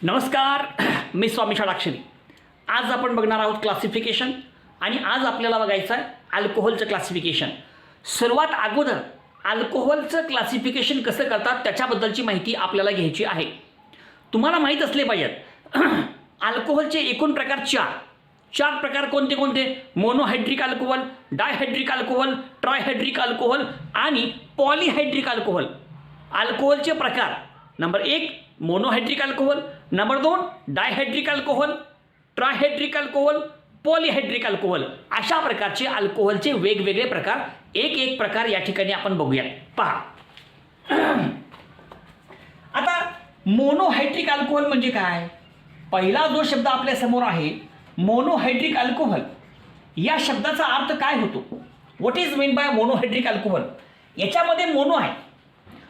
नमस्कार, मी स्वामी षडाक्षरी. आज आपण बघणार आहोत क्लासिफिकेशन आणि आज आपल्याला बघायचं आहे अल्कोहोलचं क्लासिफिकेशन. सर्वात अगोदर अल्कोहोलचं क्लासिफिकेशन कसं करतात त्याच्याबद्दलची माहिती आपल्याला घ्यायची आहे. तुम्हाला माहीत असले पाहिजेत अल्कोहोलचे एकूण प्रकार चार प्रकार कोणते कोणते? Monohydric alcohol, dihydric alcohol, trihydric alcohol आणि पॉलीहायड्रिक अल्कोहोल. अल्कोहोलचे प्रकार number 1 monohydric alcohol, number 2 dihydric alcohol, trihydric alcohol, polyhydric alcohol. अशा प्रकारचे अल्कोहोलचे वेगवेगळे प्रकार एक प्रकार या ठिकाणी आपण बघूया. पहा, आता मोनोहायड्रिक अल्कोहोल म्हणजे काय? पहिला जो शब्द आपल्या समोर आहे मोनोहायड्रिक अल्कोहोल, या शब्दाचा अर्थ काय होतो? What is mean by monohydric alcohol? याच्यामध्ये मोनो आहे.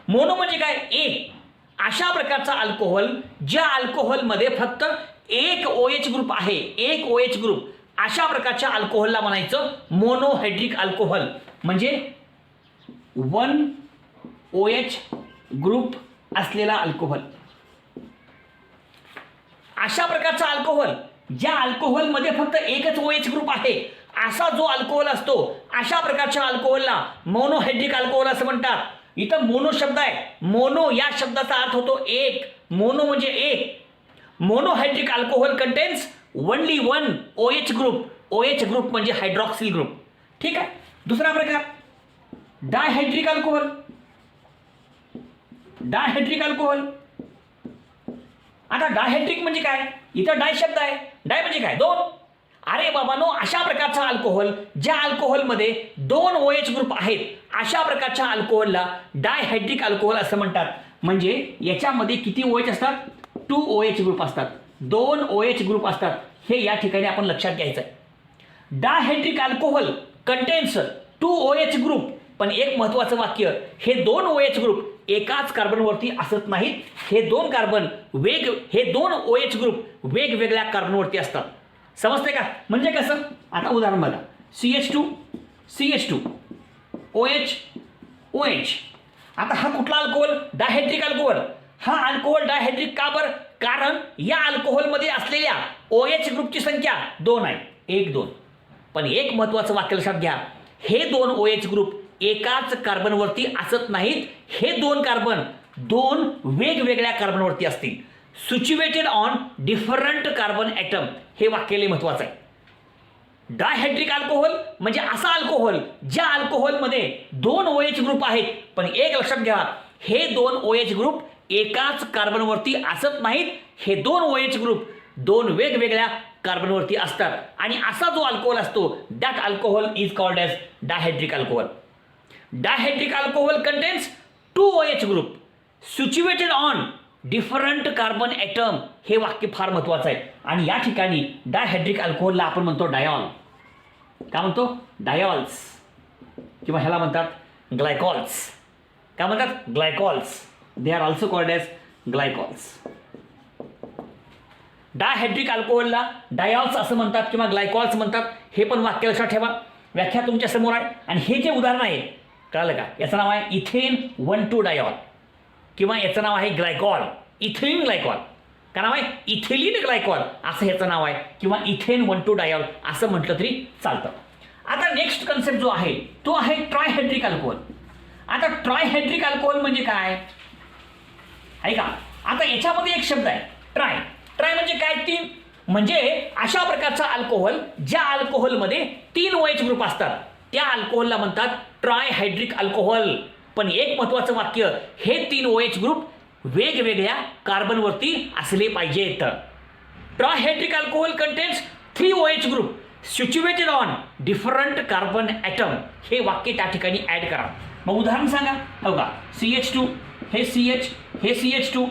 मोनो म्हणजे काय? एक. अशा प्रकारचा अल्कोहोल ज्या अल्कोहोलमध्ये फक्त एक OH ग्रुप आहे, एक OH ग्रुप, अशा प्रकारच्या अल्कोहोलला म्हणायचं मोनोहायड्रिक अल्कोहोल. म्हणजे 1 OH ग्रुप असलेला अल्कोहोल. अशा प्रकारचा अल्कोहोल ज्या अल्कोहोलमध्ये फक्त एकच OH ग्रुप आहे असा जो अल्कोहोल असतो, अशा प्रकारच्या अल्कोहोलला मोनोहायड्रिक अल्कोहोल असं म्हणतात. इथं मोनो शब्द आहे. मोनो या शब्दाचा अर्थ होतो एक. मोनो म्हणजे एक. Monohydric alcohol contains only 1 OH group. OH group म्हणजे हायड्रॉक्सिल ग्रुप. ठीक आहे. दुसरा प्रकार डायहायड्रिक अल्कोहोल. डायहायड्रिक अल्कोहोल, आता डायहायड्रिक म्हणजे काय? इथं डाय शब्द आहे. डाय म्हणजे काय? 2. अरे बाबांनो, अशा प्रकारचा अल्कोहोल ज्या अल्कोहोलमध्ये 2 OH ग्रुप आहेत अशा प्रकारच्या अल्कोहोलला डायहायड्रिक अल्कोहोल असं म्हणतात. म्हणजे याच्यामध्ये किती OH असतात? 2 OH ग्रुप असतात, 2 OH ग्रुप असतात. हे या ठिकाणी आपण लक्षात घ्यायचं आहे. डायहायड्रिक अल्कोहोल कंटेन्स 2 OH ग्रुप, पण एक महत्त्वाचं वाक्य, हे 2 OH ग्रुप एकाच कार्बनवरती असत नाहीत. हे 2 OH ग्रुप वेगवेगळ्या कार्बनवरती असतात. समजते का? म्हणजे कसं? आता उदाहरण बघा. CH2 OH OH. आता हा कुठला अल्कोहोल? Dihydric alcohol. हा अल्कोहोल डायहायड्रिक का बरं? कारण या अल्कोहोलमध्ये असलेल्या OH ग्रुपची संख्या 2 आहे. 1 2. पण एक महत्त्वाचं वाक्य लक्षात घ्या, हे 2 OH ग्रुप एकाच कार्बनवरती असत नाहीत. हे 2 कार्बन 2 वेगवेगळ्या कार्बनवरती असतील. Situated on different carbon atom. हे वाक्य लय महत्त्वाचं आहे. डायहायड्रिक अल्कोहोल म्हणजे असा अल्कोहोल ज्या अल्कोहोलमध्ये 2 OH ग्रुप आहेत, पण एक लक्षात घ्या, हे 2 OH ग्रुप एकाच कार्बनवरती असत नाहीत. हे 2 OH ग्रुप 2 वेगवेगळ्या कार्बनवरती असतात. आणि असा जो अल्कोहोल असतो that alcohol is called as dihydric alcohol. Dihydric alcohol contains 2 OH group situated on different carbon atom. हे वाक्य फार महत्त्वाचं आहे. आणि या ठिकाणी डायहायड्रिक अल्कोहोलला आपण म्हणतो डायॉल. काय म्हणतो? डायॉल्स. किंवा ह्याला म्हणतात ग्लायकॉल्स. काय म्हणतात? Glycols. They are also called as glycols. Dihydric अल्कोहोलला डायॉल्स असं म्हणतात किंवा ग्लायकॉल्स म्हणतात. हे पण वाक्य लक्षात ठेवा. व्याख्या तुमच्या समोर आहे. आणि हे जे उदाहरण आहे, कळलं का? याचं नाव आहे इथेन 1,2 डायॉल, किंवा याचं नाव आहे ग्लायकॉल, इथिलीन ग्लायकॉल. काय नाव आहे? इथिलीन ग्लायकॉल असं ह्याचं नाव आहे, किंवा इथेन 1,2 डायॉल असं म्हटलं तरी चालतं. आता नेक्स्ट कन्सेप्ट जो आहे तो आहे ट्रायहायड्रिक अल्कोहोल. आता ट्रायहायड्रिक अल्कोहोल म्हणजे काय आहे का? आता याच्यामध्ये एक शब्द आहे ट्राय. ट्राय म्हणजे काय? 3. म्हणजे अशा प्रकारचा अल्कोहोल ज्या अल्कोहोलमध्ये 3 OH ग्रुप असतात त्या अल्कोहोलला म्हणतात ट्रायहायड्रिक अल्कोहोल. पण एक महत्त्वाचं वाक्य, हे 3 OH ग्रुप वेगवेगळ्या कार्बनवरती असले पाहिजेत. Trihydric alcohol contains 3 OH group situated on different carbon atom. हे वाक्य त्या ठिकाणी ॲड करा. मग उदाहरण सांगा. हो का? CH2, हे CH, हे CH2,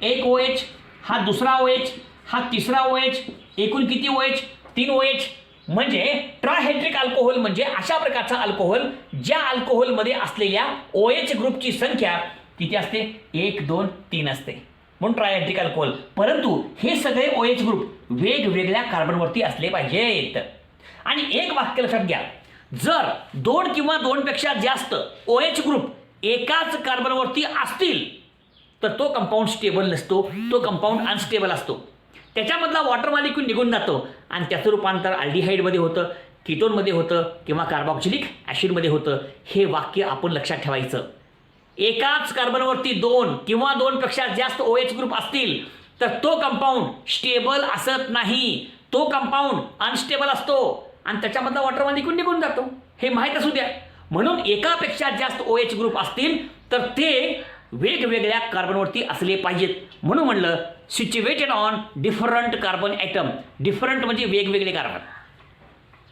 एक OH, हा दुसरा OH, हा तिसरा OH, एकूण किती OH? 3 OH. म्हणजे ट्रायहायड्रिक अल्कोहोल म्हणजे अशा प्रकारचा अल्कोहोल ज्या अल्कोहोलमध्ये असलेल्या OH ग्रुपची संख्या किती असते? 1 2 3 असते, म्हणून ट्रायहायड्रिक अल्कोहोल. परंतु हे सगळे OH ग्रुप वेगवेगळ्या कार्बनवरती असले पाहिजेत. आणि एक वाक्य लक्षात घ्या, जर 2 किंवा 2 पेक्षा जास्त OH ग्रुप एकाच कार्बनवरती असतील तर तो कंपाऊंड स्टेबल नसतो, तो कंपाऊंड अनस्टेबल असतो. त्याच्यामधला वॉटर मॉलिक्यूल निघून जातो आणि त्याचं रूपांतर अल्डिहाइडमध्ये होतं, कीटोनमध्ये होतं किंवा कार्बॉक्सिलिक ॲसिडमध्ये होतं. हे वाक्य आपण लक्षात ठेवायचं. एकाच कार्बनवरती 2 किंवा 2पेक्षा जास्त OH ग्रुप असतील तर तो कंपाऊंड स्टेबल असत नाही, तो कंपाऊंड अनस्टेबल असतो आणि त्याच्यामधला वॉटर मॉलिक्यूल निघून जातो. हे माहीत असू द्या. म्हणून एकापेक्षा जास्त OH ग्रुप असतील तर ते वेगवेगळ्या कार्बनवरती असले पाहिजेत. म्हणून म्हणलं situated on different carbon atom. Different म्हणजे वेगवेगळे कार्बन.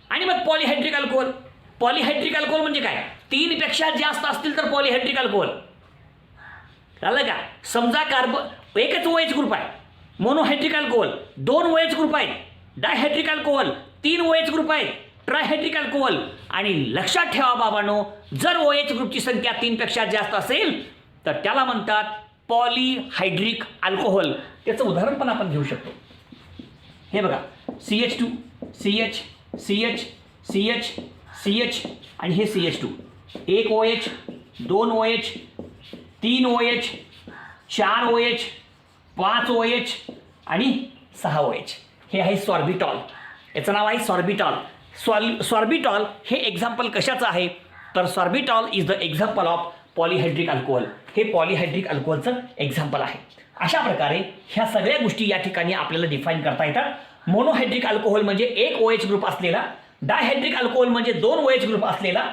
आणि मग पॉलिहायड्रिक अल्कोहोल. पॉलिहायड्रिक अल्कोहोल म्हणजे काय? 3पेक्षा जास्त असतील तर पॉलिहायड्रिक अल्कोहोल. कळलं का? समजा एकच OH ग्रुप आहे, मोनोहायड्रिक अल्कोहोल. 2 OH ग्रुप आहेत, डायहायड्रिक अल्कोहोल. 3 OH ग्रुप आहेत, ट्रायहायड्रिक अल्कोहोल. आणि लक्षात ठेवा बाबांनो, जर OH ग्रुपची संख्या 3पेक्षा जास्त असेल तर त्याला म्हणतात पॉलिहायड्रिक अल्कोहोल. त्याचं उदाहरण पण आपण घेऊ शकतो. हे बघा, CH2, CH, CH, CH, CH आणि हे CH2. 1 OH, 2 OH, 3 OH, 4 OH, 5 OH आणि 6 OH. हे आहे सॉर्बिटॉल. याचं नाव आहे सॉर्बिटॉल. सॉर्बिटॉल हे एक्झाम्पल कशाचं आहे तर sorbitol is the example of polyhydric alcohol. हे पॉलिहायड्रिक अल्कोहोलचं एक्झाम्पल आहे. अशा प्रकारे ह्या सगळ्या गोष्टी या ठिकाणी आपल्याला डिफाईन करता येतात. मोनोहायड्रिक अल्कोहोल म्हणजे 1 OH ग्रुप असलेला, डायहायड्रिक अल्कोहोल म्हणजे 2 OH ग्रुप असलेला,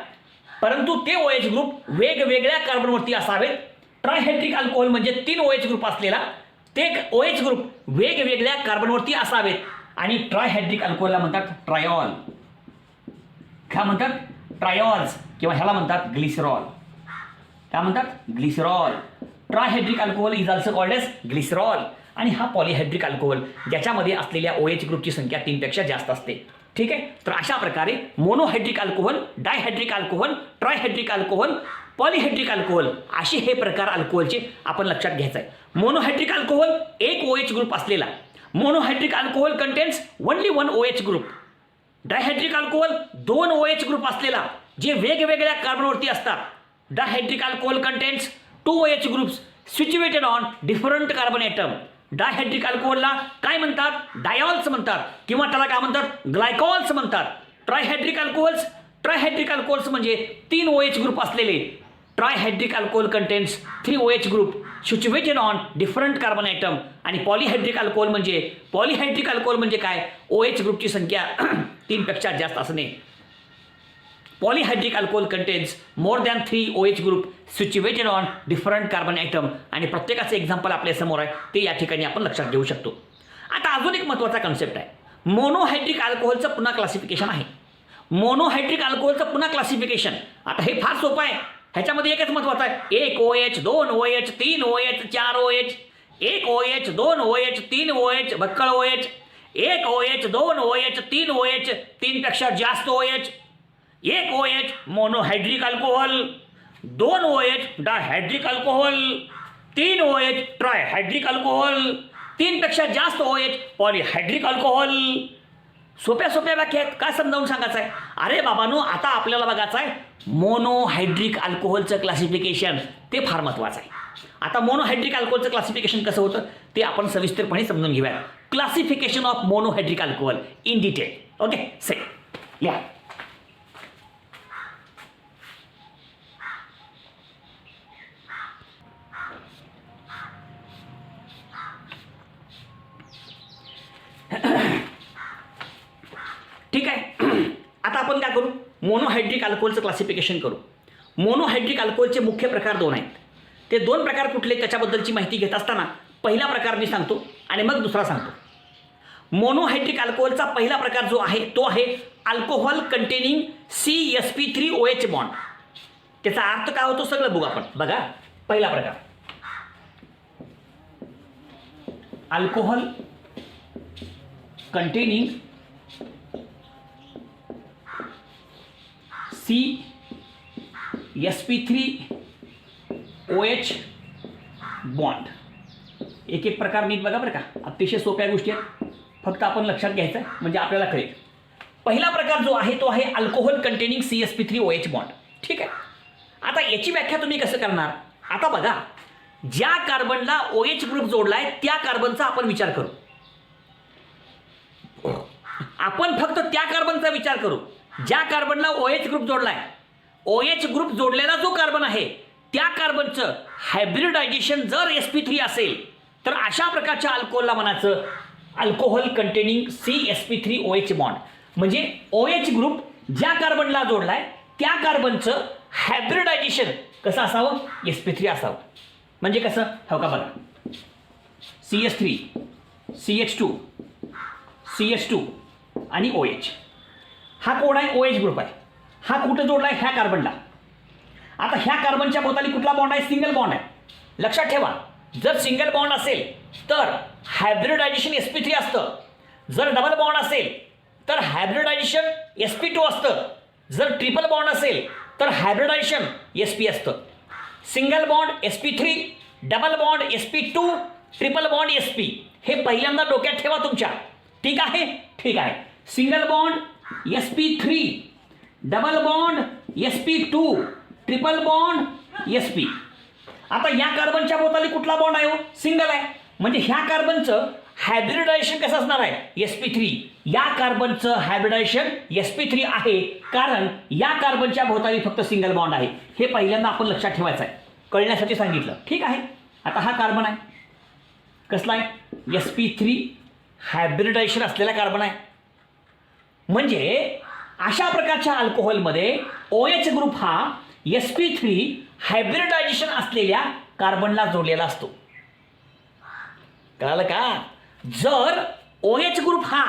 परंतु ते OH ग्रुप वेगवेगळ्या कार्बनवरती असावेत. ट्रायहायड्रिक अल्कोहोल म्हणजे 3 OH ग्रुप असलेला, ते OH ग्रुप वेगवेगळ्या कार्बनवरती असावेत. आणि ट्रायहायड्रिक अल्कोहोलला म्हणतात ट्रायॉल. काय म्हणतात? ट्रायॉल्स. किंवा ह्याला म्हणतात ग्लिसरॉल. काय म्हणतात? Glycerol. Trihydric alcohol is also called as glycerol. आणि हा पॉलिहायड्रिक अल्कोहोल ज्याच्यामध्ये असलेल्या OH ग्रुपची संख्या 3पेक्षा जास्त असते. ठीक आहे. तर अशा प्रकारे monohydric alcohol, dihydric alcohol, trihydric alcohol, polyhydric alcohol असे हे प्रकार अल्कोहोलचे आपण लक्षात घ्यायचं आहे. मोनोहायड्रिक अल्कोहोल 1 OH ग्रुप असलेला. Monohydric alcohol contains only 1 OH group. Dihydric alcohol 2 OH group असलेला जे वेगवेगळ्या कार्बनवरती असतात. Dihydric alcohol contains 2 OH groups situated on different carbon atom. Dihydric अल्कोहोलला काय म्हणतात? डायॉल्स म्हणतात किंवा त्याला काय म्हणतात? ग्लायकॉल्स म्हणतात. ट्रायहायड्रिक अल्कोहोल्स म्हणजे 3 OH ग्रुप असलेले. Trihydric alcohol contains 3 OH group situated on different carbon atom. आणि पॉलिहायड्रिक अल्कोहोल म्हणजे काय? OH ग्रुपची संख्या 3पेक्षा जास्त असणे. Polyhydric alcohol contains more than 3 OH group situated on different carbon atom. आणि प्रत्येकाचं एक्झाम्पल आपल्यासमोर आहे, ते या ठिकाणी आपण लक्षात घेऊ शकतो. आता अजून एक महत्त्वाचा कन्सेप्ट आहे. मोनोहायड्रिक अल्कोहोलचं पुन्हा क्लासिफिकेशन आहे. मोनोहायड्रिक अल्कोहोलचं पुन्हा क्लासिफिकेशन आता हे फार सोपं आहे. ह्याच्यामध्ये एकच महत्त्वाचं आहे. 1 OH, 2 OH, 3 OH, 4 OH. 1 OH, 2 OH, 3 OH, बक्कळ OH. 1 OH, 2 OH, 3 OH, 3पेक्षा जास्त OH. 1 OH monohydric alcohol, 2 OH dihydric alcohol, 3 OH trihydric alcohol, 3पेक्षा जास्त OH पॉलिहायड्रिक अल्कोहोल. सोप्या व्याख्या आहेत. काय समजावून सांगायचं आहे? अरे बाबांनो, आता आपल्याला बघायचं आहे मोनोहायड्रिक अल्कोहोलचं क्लासिफिकेशन. ते फार महत्त्वाचं आहे. आता मोनोहायड्रिक अल्कोहोलचं क्लासिफिकेशन कसं होतं ते आपण सविस्तरपणे समजून घेऊया. Classification of monohydric alcohol in detail. Okay, से लिहा. ठीक आहे. आता आपण काय करू? मोनोहायड्रिक अल्कोहोलचं क्लासिफिकेशन करू. मोनोहायड्रिक अल्कोहोलचे मुख्य प्रकार 2 आहेत. ते 2 प्रकार कुठले त्याच्याबद्दलची माहिती घेत असताना पहिला प्रकार मी सांगतो आणि मग दुसरा सांगतो. मोनोहायड्रिक अल्कोहोलचा पहिला प्रकार जो आहे तो आहे अल्कोहोल कंटेनिंग CsP3OH बॉन्ड. त्याचा अर्थ काय होतो सगळं बघू आपण. बघा, पहिला प्रकार अल्कोहोल कंटेनिंग CsP3OH बॉन्ड. एक एक प्रकार नीट बघा बरं का. अतिशय सोप्या गोष्टी आहेत, फक्त आपण लक्षात घ्यायचं आहे म्हणजे आपल्याला कळेल. पहिला प्रकार जो आहे तो आहे अल्कोहोल कंटेनिंग CsP3OH बॉन्ड. ठीक आहे. आता याची व्याख्या तुम्ही कसं करणार? आता बघा, ज्या कार्बनला OH ग्रुप जोडलाय त्या कार्बनचा आपण विचार करू. आपण फक्त त्या कार्बनचा विचार करू ज्या कार्बनला OH ग्रुप जोडलाय. OH ग्रुप जोडलेला जो कार्बन आहे त्या कार्बनचं हायब्रिडायझेशन जर sp3 असेल तर अशा प्रकारच्या अल्कोहोलला म्हणायचं अल्कोहोल कंटेनिंग CsP3OH बॉन्ड. म्हणजे OH ग्रुप ज्या कार्बनला जोडलाय त्या कार्बनचं हायब्रिडायझेशन कसं असावं, sp3 असावं. म्हणजे कसं हो का बघा, CS3 CH2 CH2 आणि OH. हा कोण आहे, OH ग्रुप आहे. हा कुठं जोडलाय, ह्या कार्बनला. आता ह्या कार्बनच्या भोवताली कुठला बॉन्ड आहे, सिंगल बॉन्ड आहे. लक्षात ठेवा, जर सिंगल बॉन्ड असेल तर हायब्रिडायझेशन sp3 असतं. जर डबल बॉन्ड असेल तर हायब्रिडायझेशन sp2 असतं. जर ट्रिपल बॉन्ड असेल तर हायब्रिडायझेशन sp असतं. Single bond sp3, double bond sp2, triple bond sp. हे पहिल्यांदा डोक्यात ठेवा तुमच्या. ठीक आहे, ठीक आहे. Single bond sp3, double bond sp2, triple bond sp. आता या कार्बनच्या भोवताली कुठला बॉन्ड आहे, सिंगल आहे. म्हणजे ह्या कार्बनचं हायब्रिडायझेशन कसं असणार आहे, sp3. या कार्बनचं हायब्रिडायझेशन sp3 आहे कारण या कार्बनच्या भोवताली फक्त सिंगल बॉन्ड आहे. हे पहिल्यांदा आपण लक्षात ठेवायचं आहे, कळण्यासाठी सांगितलं. ठीक आहे. आता हा कार्बन आहे, कसला आहे, sp3 हायब्रिडायझेशन असलेला कार्बन आहे. म्हणजे अशा प्रकारच्या अल्कोहोलमध्ये OH ग्रुप हा sp3 हायब्रिडायझेशन असलेल्या कार्बनला जोडलेला असतो. कळालं का? जर OH ग्रुप हा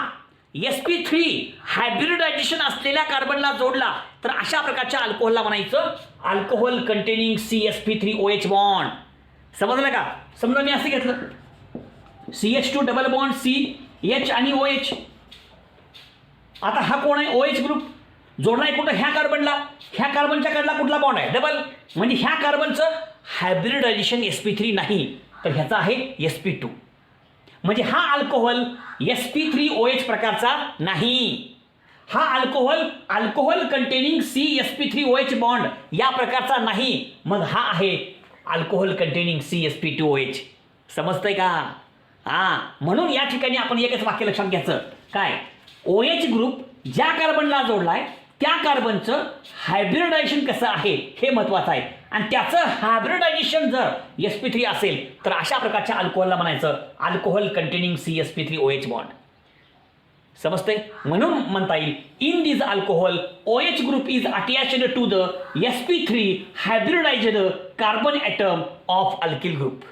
sp3 हायब्रिडायझेशन असलेल्या कार्बनला जोडला तर अशा प्रकारच्या अल्कोहोलला म्हणायचं अल्कोहोल कंटेनिंग CsP3OH बॉन्ड. समजलं का? समजा मी असं घेतलं CH2 डबल बॉन्ड CH आणि OH. आता हा कोण आहे, OH ग्रुप जोडलाय कुठं, ह्या कार्बनला. ह्या कार्बनच्या कडला कुठला बॉन्ड आहे, डबल. म्हणजे ह्या कार्बनचं हायब्रिडायझेशन sp3 नाही तर ह्याचा आहे sp2. म्हणजे हा अल्कोहोल sp3OH प्रकारचा नाही. हा अल्कोहोल कंटेनिंग CsP3OH बॉन्ड या प्रकारचा नाही. मग हा आहे अल्कोहोल कंटेनिंग CsP2OH. समजतंय का? म्हणून या ठिकाणी आपण एकच वाक्य लक्षात घ्यायचं, काय, OH ग्रुप ज्या कार्बनला जोडलाय त्या कार्बनचं हायब्रिडायझेशन कसं आहे हे महत्वाचं आहे. आणि त्याचं हायब्रिडायझेशन जर sp3 असेल तर अशा प्रकारच्या अल्कोहोलला म्हणायचं अल्कोहोल कंटेनिंग CsP3OH बॉन्ड. समजतंय? म्हणून म्हणता येईल in this alcohol OH group is attached to the sp3 hybridized carbon atom of alkyl group.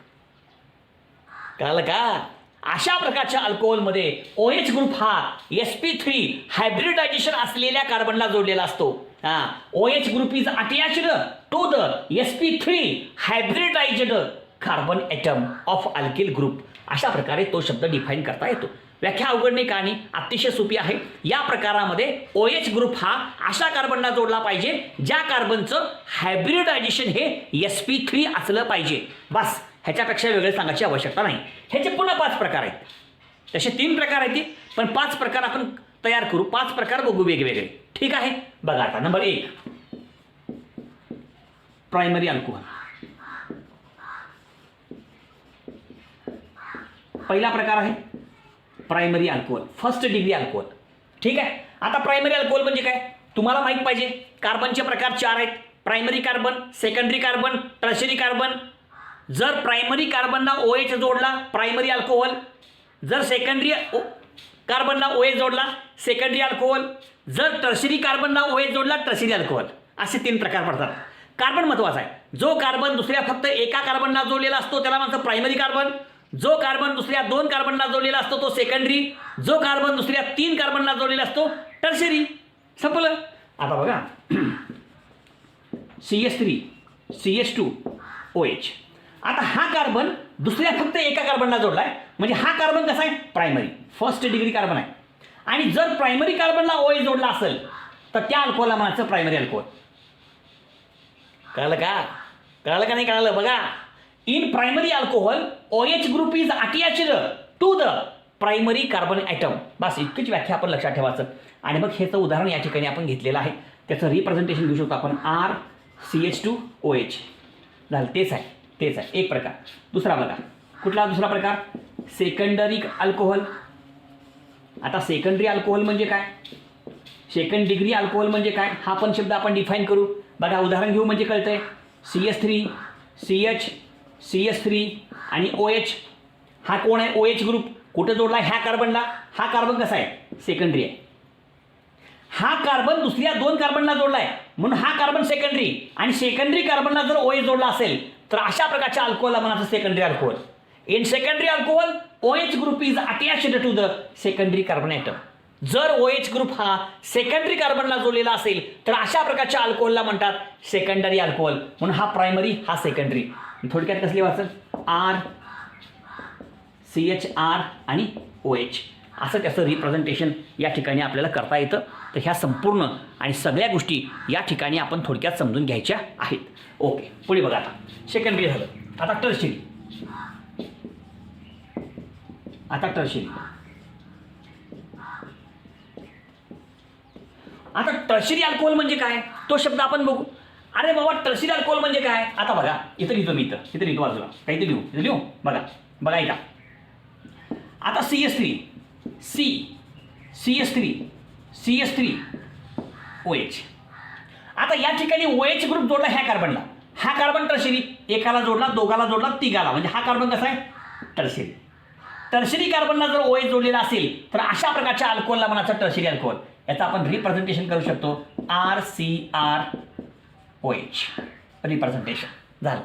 कळलं का? अशा प्रकारच्या अल्कोहोलमध्ये OH ग्रुप हा sp3 हायब्रिडायझेशन असलेल्या कार्बनला जोडलेला असतो. OH group is attached to the sp3 hybridized carbon atom of alkyl group. अशा प्रकारे तो शब्द डिफाईन करता येतो. व्याख्या अवघड नाही, कहाणी अतिशय सोपी आहे. या प्रकारामध्ये OH ग्रुप हा अशा कार्बनला जोडला पाहिजे ज्या कार्बनचं हायब्रिडायझेशन हे sp3 असलं पाहिजे. बस, ह्याच्यापेक्षा वेगळे सांगायची आवश्यकता नाही. ह्याचे पुन्हा 5 प्रकार आहेत. तसे 3 प्रकार आहेत पण 5 प्रकार आपण तयार करू. 5 प्रकार बघू वेगवेगळे. ठीक आहे, बघा आता नंबर 1 प्रायमरी अल्कोहोल. पहिला प्रकार आहे primary alcohol, first degree alcohol. ठीक आहे. आता प्रायमरी अल्कोहोल म्हणजे काय तुम्हाला माहित पाहिजे. कार्बनचे प्रकार 4 आहेत, primary carbon, secondary carbon, tertiary carbon. जर प्रायमरी कार्बनला OH जोडला प्रायमरी अल्कोहोल, जर सेकंडरी कार्बनला OH जोडला सेकंडरी अल्कोहोल, जर टर्शरी कार्बनला OH जोडला टर्शरी अल्कोहोल. असे 3 प्रकार पडतात. कार्बन महत्वाचा आहे. जो कार्बन दुसऱ्या फक्त एका कार्बनला जोडलेला असतो त्याला म्हणतात प्रायमरी कार्बन. जो कार्बन दुसऱ्या 2 कार्बनला जोडलेला असतो तो सेकंडरी. जो कार्बन दुसऱ्या 3 कार्बनला जोडलेला असतो टर्शरी. संपलं. आता बघा CH3 CH2 OH. आता हा कार्बन दुसऱ्या फक्त एका कार्बनला जोडलाय म्हणजे हा कार्बन कसा आहे, प्रायमरी, फर्स्ट डिग्री कार्बन आहे. आणि जर प्रायमरी कार्बनला OH जोडला असेल तर त्या अल्कोहोलला म्हणायचं प्रायमरी अल्कोहोल. कळलं का? कळलं का नाही कळलं? बघा, in primary alcohol OH group is attached to the primary carbon atom. बस इतकीच व्याख्या आपण लक्षात ठेवायचं. आणि मग ह्याचं उदाहरण या ठिकाणी आपण घेतलेलं आहे. त्याचं रिप्रेझेंटेशन घेऊ शकतो आपण RCH2OH. झालं, तेच आहे. तेच आहे एक प्रकार. दुसरा बघा, कुठला दुसरा प्रकार? Secondary alcohol. आता सेकंडरी अल्कोहोल म्हणजे काय? सेकंड डिग्री अल्कोहोल म्हणजे काय? हा पण शब्द आपण डिफाईन करू. बघा उदाहरण घेऊ म्हणजे कळतंय. CH3, CH, CH3 आणि OH. हा कोण आहे? OH group. कुठं जोडला ह्या कार्बनला? हा कार्बन कसा आहे? सेकंडरी आहे. हा कार्बन दुसऱ्या 2 कार्बनला जोडला आहे म्हणून हा कार्बन सेकंडरी. आणि सेकंडरी कार्बनला जर OH जोडला असेल तर अशा प्रकारच्या अल्कोहोलला म्हणायचं secondary alcohol. In secondary alcohol OH group is attached to the secondary carbon atom. जर OH ग्रुप हा सेकंडरी कार्बनला जोडलेला असेल तर अशा प्रकारच्या अल्कोहोलला म्हणतात सेकंडरी अल्कोहोल. म्हणून हा प्रायमरी, हा सेकंडरी. थोडक्यात कसली वाचन? R, CHR आणि OH असं त्याचं रिप्रेझेंटेशन या ठिकाणी आपल्याला करता येतं. तर ह्या संपूर्ण आणि सगळ्या गोष्टी या ठिकाणी आपण थोडक्यात समजून घ्यायच्या आहेत. ओके, पुढे बघा. आता सेकंडरी झालं, आता टर्शियरी. आता टर्शियरी अल्कोहोल म्हणजे काय तो शब्द आपण बघू. अरे बाबा, टर्शियरी अल्कोहोल म्हणजे काय? आता बघा, इथं लिहितो मी, इथं लिहितो बाजूला, काहीतरी लिहू. बघा इथं. आता CH3, CH3, OH. आता या ठिकाणी OH ग्रुप जोडला ह्या कार्बनला. हा कार्बन टर्शियरी. एकाला जोडला, दोघाला जोडला, तिघाला, म्हणजे हा कार्बन कसा आहे? टर्शियरी. टर्शियरी कार्बनला जर OH जोडलेला असेल तर अशा प्रकारच्या अल्कोहोलला म्हणायचं टर्शियरी अल्कोहोल. याचं आपण रिप्रेझेंटेशन करू शकतो RCrOH. रिप्रेझेंटेशन झालं.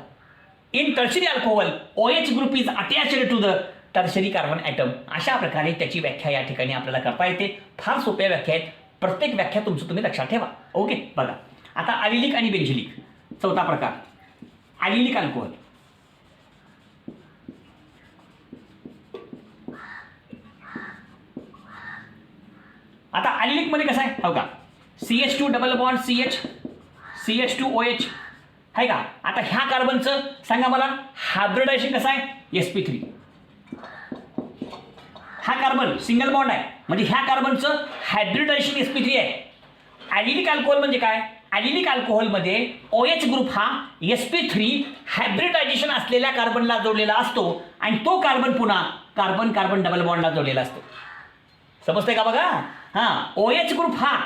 In tertiary alcohol OH group is attached to the tertiary carbon atom. अशा प्रकारे त्याची व्याख्या या ठिकाणी आपल्याला करता येते. फार सोप्या व्याख्या आहेत. प्रत्येक व्याख्या तुमचं तुम्ही लक्षात ठेवा. ओके, बघा आता अलिलिक आणि बेंझिलिक. चौथा प्रकार अलिलिक अल्कोहोल. आता अलिलिक मध्ये कसं आहे? हो का, CH2 double bond CH, CH2OH आहे का. आता ह्या कार्बनचं सांगा मला हायब्रिडायझेशन कसं आहे? sp3. हा कार्बन सिंगल बॉन्ड आहे म्हणजे ह्या कार्बनचं हायब्रिडायझेशन sp3 आहे. अलिलिक अल्कोहोल म्हणजे काय? अलिलिक अल्कोहोलमध्ये OH ग्रुप हा sp3 हायब्रिडायझेशन असलेल्या कार्बनला जोडलेला असतो आणि तो कार्बन पुन्हा कार्बन कार्बन डबल बॉन्डला जोडलेला असतो. समजतंय का? बघा, OH ग्रुप हा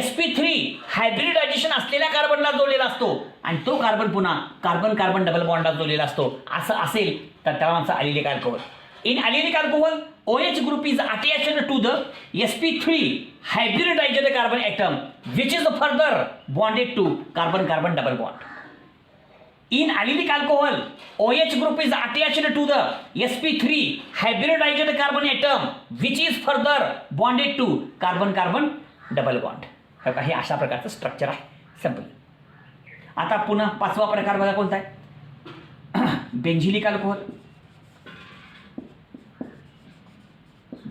sp3 हायब्रिडायझेशन असलेल्या कार्बनला जोडलेला असतो आणि तो कार्बन पुन्हा कार्बन कार्बन डबल बॉन्डला जोडलेला असतो. असं असेल तर त्याला म्हणतात allylic alcohol. In allylic alcohol OH group is attached to the sp3 hybridized carbon atom which is further bonded to carbon carbon double bond. In allylic alcohol OH group is attached to the sp3 hybridized carbon atom which is further bonded to carbon carbon double bond. हे अशा प्रकारचं structure आहे. Simple. आता पुन्हा पाचवा प्रकार बघा कोणता आहे? बेंझिलिक अल्कोहोल.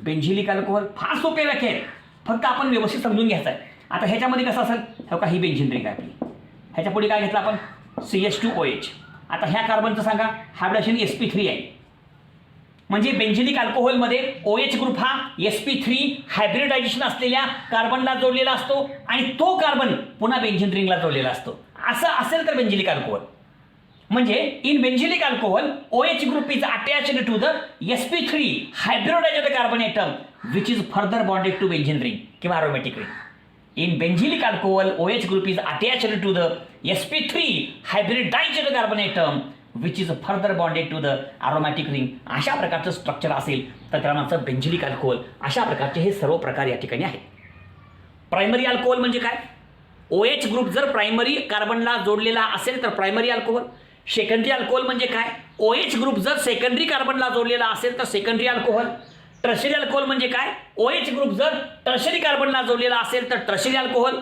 बेंझिलिक अल्कोहोल फार सोपे व्याख्या आहे, फक्त आपण व्यवस्थित समजून घ्यायचं आहे. आता ह्याच्यामध्ये कसं असेल? हो का, ही बेंझिन रिंग आहे आपली. ह्याच्या पुढे काय घेतलं आपण? CH2OH. आता ह्या कार्बनचं सांगा हायब्रिडायझेशन sp3 आहे. म्हणजे बेंझिलिक अल्कोहोलमध्ये OH ग्रुप हा sp3 हायब्रिडायझेशन असलेल्या कार्बनला जोडलेला असतो आणि तो कार्बन पुन्हा बेंझिन रिंगला जोडलेला असतो. असं असेल तर बेंझिलिक अल्कोहोल. म्हणजे in benzylic alcohol OH group is attached to the sp3 hybridized carbon atom which is further bonded to benzene ring किंवा aromatic ring. In benzylic alcohol OH group is attached to the sp3 hybridized carbon atom which is further bonded to the aromatic ring. अशा प्रकारचं structure असेल तर त्याला म्हणतात बेंझिलिक alcohol. अशा प्रकारचे हे सर्व प्रकार या ठिकाणी आहेत. प्रायमरी अल्कोहोल म्हणजे काय? OH ग्रुप जर प्रायमरी कार्बनला जोडलेला असेल तर प्रायमरी अल्कोहोल. सेकंडरी अल्कोहोल म्हणजे काय? OH ग्रुप जर सेकंडरी कार्बनला जोडलेला असेल तर सेकंडरी अल्कोहोल. टर्शियरी अल्कोहोल म्हणजे काय? OH ग्रुप जर टर्शियरी कार्बनला जोडलेला असेल तर टर्शियरी अल्कोहोल.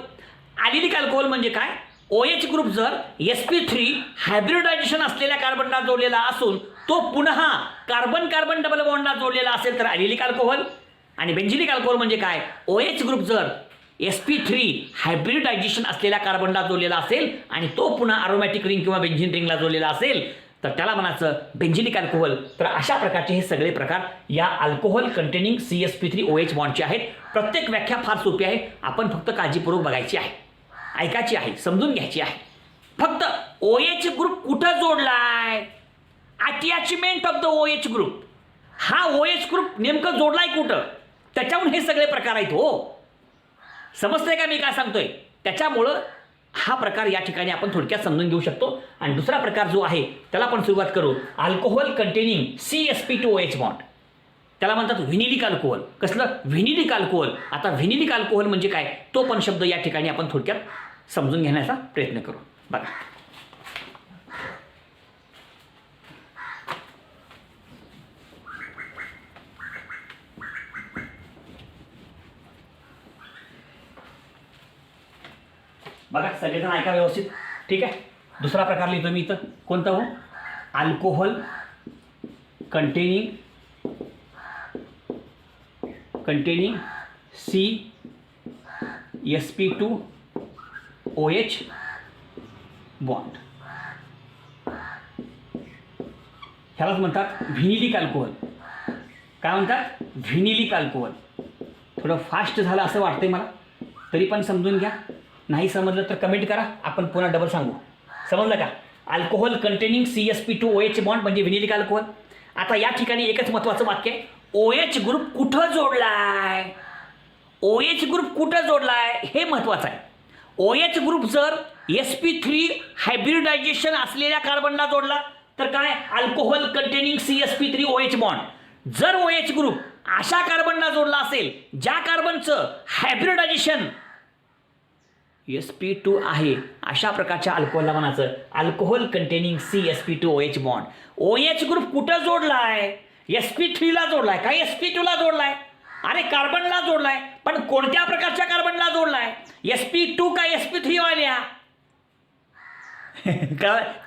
अलिलिक अल्कोहोल म्हणजे काय? OH ग्रुप जर sp3 हायब्रिडायझेशन असलेल्या कार्बनला जोडलेला असून तो पुन्हा कार्बन कार्बन डबल बॉन्डला जोडलेला असेल तर अलिलिक अल्कोहोल. आणि बेंझिलिक अल्कोहोल म्हणजे काय? OH ग्रुप जर sp3 हायब्रिडायझेशन असलेल्या कार्बनला जोडलेला असेल आणि तो पुन्हा अरोमॅटिक रिंग किंवा बेंझिन रिंगला जोडलेला असेल तर त्याला म्हणायचं बेंझिलिक अल्कोहोल. तर अशा प्रकारचे हे सगळे प्रकार या अल्कोहोल कंटेनिंग CH3OH बॉन्डचे आहेत. प्रत्येक व्याख्या फार सोपी आहे, आपण फक्त काळजीपूर्वक बघायची आहे, ऐकायची आहे, समजून घ्यायची आहे. फक्त OH ग्रुप कुठं जोडलाय attachment of the OH group. हा OH ग्रुप नेमकं जोडलाय कुठं, त्याच्याहून हे सगळे प्रकार आहेत हो. समजतंय का मी काय सांगतोय? त्याच्यामुळं हा प्रकार या ठिकाणी आपण थोडक्यात समजून घेऊ शकतो. आणि दुसरा प्रकार जो आहे त्याला आपण सुरुवात करू. अल्कोहोल कंटेनिंग CsP2OH बॉन्ड, त्याला म्हणतात व्हिनिलिक अल्कोहोल. कसलं? व्हिनिलिक अल्कोहोल. आता व्हिनिलिक अल्कोहोल म्हणजे काय, तो पण शब्द या ठिकाणी आपण थोडक्यात समजून घेण्याचा प्रयत्न करू. बघा, बघा सगळेजण ऐका व्यवस्थित. ठीक आहे. दुसरा प्रकार लिहितो मी इथं. कोणता हो? Alcohol containing CsP2OH bond. ह्यालाच म्हणतात व्हिनिलिक अल्कोहोल. काय म्हणतात? व्हिनिलिक अल्कोहोल. थोडं फास्ट झालं असं वाटतंय मला, तरी पण समजून घ्या. नाही समजलं तर कमेंट करा, आपण पुन्हा डबल सांगू. समजलं का? अल्कोहोल कंटेनिंग CsP2OH बॉन्ड म्हणजे व्हिनिलिक अल्कोहोल. आता या ठिकाणी एकच महत्त्वाचं वाक्य आहे, OH ग्रुप कुठं जोडलाय, OH ग्रुप कुठं जोडलाय हे महत्त्वाचं आहे. OH ग्रुप जर sp3 हायब्रिडायझेशन असलेल्या कार्बनला जोडला तर काय? Alcohol containing CsP3OH bond. जर OH ग्रुप अशा कार्बनला जोडला असेल ज्या कार्बनचं हायब्रिडायझेशन sp2 आहे, अशा प्रकारच्या अल्कोहोलला म्हणायचं alcohol containing CsP2OH bond. OH group कुठं जोडलाय? sp3 ला जोडलाय का sp2 ला जोडलाय? अरे कार्बनला जोडलाय, पण कोणत्या प्रकारच्या कार्बनला जोडलाय? sp2 का sp3 वाल्या?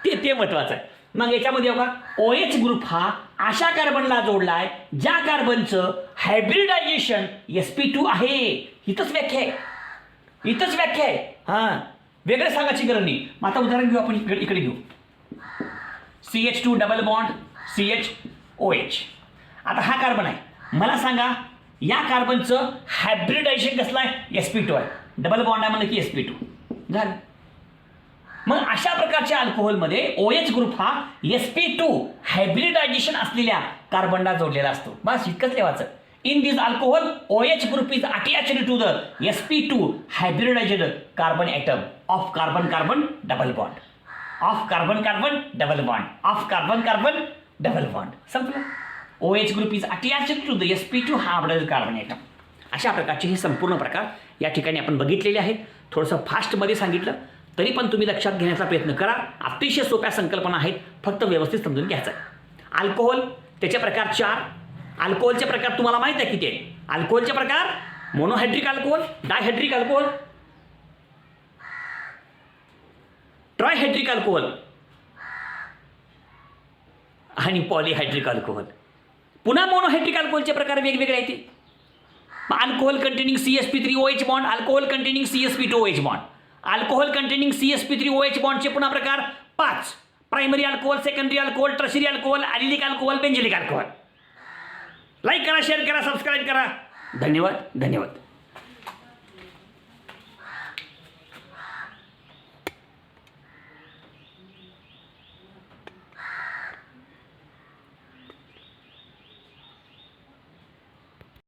ते महत्वाचं आहे. मग याच्यामध्ये बघा, OH ग्रुप हा अशा कार्बनला जोडलाय ज्या कार्बनचं हायब्रिडायझेशन sp2 आहे. इथंच व्याख्या आहे, इथंच व्याख्या आहे. हां, वेगळं सांगायची गरज नाही. मग आता उदाहरण घेऊ आपण, इकडे घेऊ. CH2 double bond CHOH. आता हा कार्बन आहे. मला सांगा या कार्बनचं हायब्रिडायझेशन कसलं आहे? sp2 आहे. डबल बॉन्ड आहे म्हणलं की sp2 झालं. मग अशा प्रकारच्या अल्कोहोलमध्ये OH ग्रुप हा sp2 हायब्रिडायझेशन असलेल्या कार्बनला जोडलेला असतो. बस इतकंच लिहायचं. In this alcohol, OH group is attached to the sp2 hybridized carbon atom of carbon-carbon double bond. Of carbon-carbon double bond. Of carbon-carbon double bond. संपलं. OH group is attached to the sp2 hybridized carbon atom. अशा प्रकारचे हे संपूर्ण प्रकार या ठिकाणी आपण बघितलेले आहेत. थोडंसं फास्टमध्ये सांगितलं तरी पण तुम्ही लक्षात घेण्याचा प्रयत्न करा. अतिशय सोप्या संकल्पना आहेत, फक्त व्यवस्थित समजून घ्यायचं आहे. अल्कोहोल त्याचे प्रकार 4. अल्कोहोलचे प्रकार तुम्हाला माहित आहे किती आहे? अल्कोहोलचे प्रकार monohydric alcohol, dihydric alcohol, trihydric alcohol आणि पॉलिहायड्रिक अल्कोहोल. पुन्हा मोनोहायड्रिक अल्कोहोलचे प्रकार वेगवेगळे आहेत. Alcohol containing CsP3OH bond, alcohol containing CsP2OH bond. Alcohol containing CsP3OH बॉन्डचे पुन्हा प्रकार 5. Primary alcohol, secondary alcohol, tertiary alcohol, allylic alcohol, benzylic alcohol. Like करा, शेअर करा, सबस्क्राईब करा. धन्यवाद.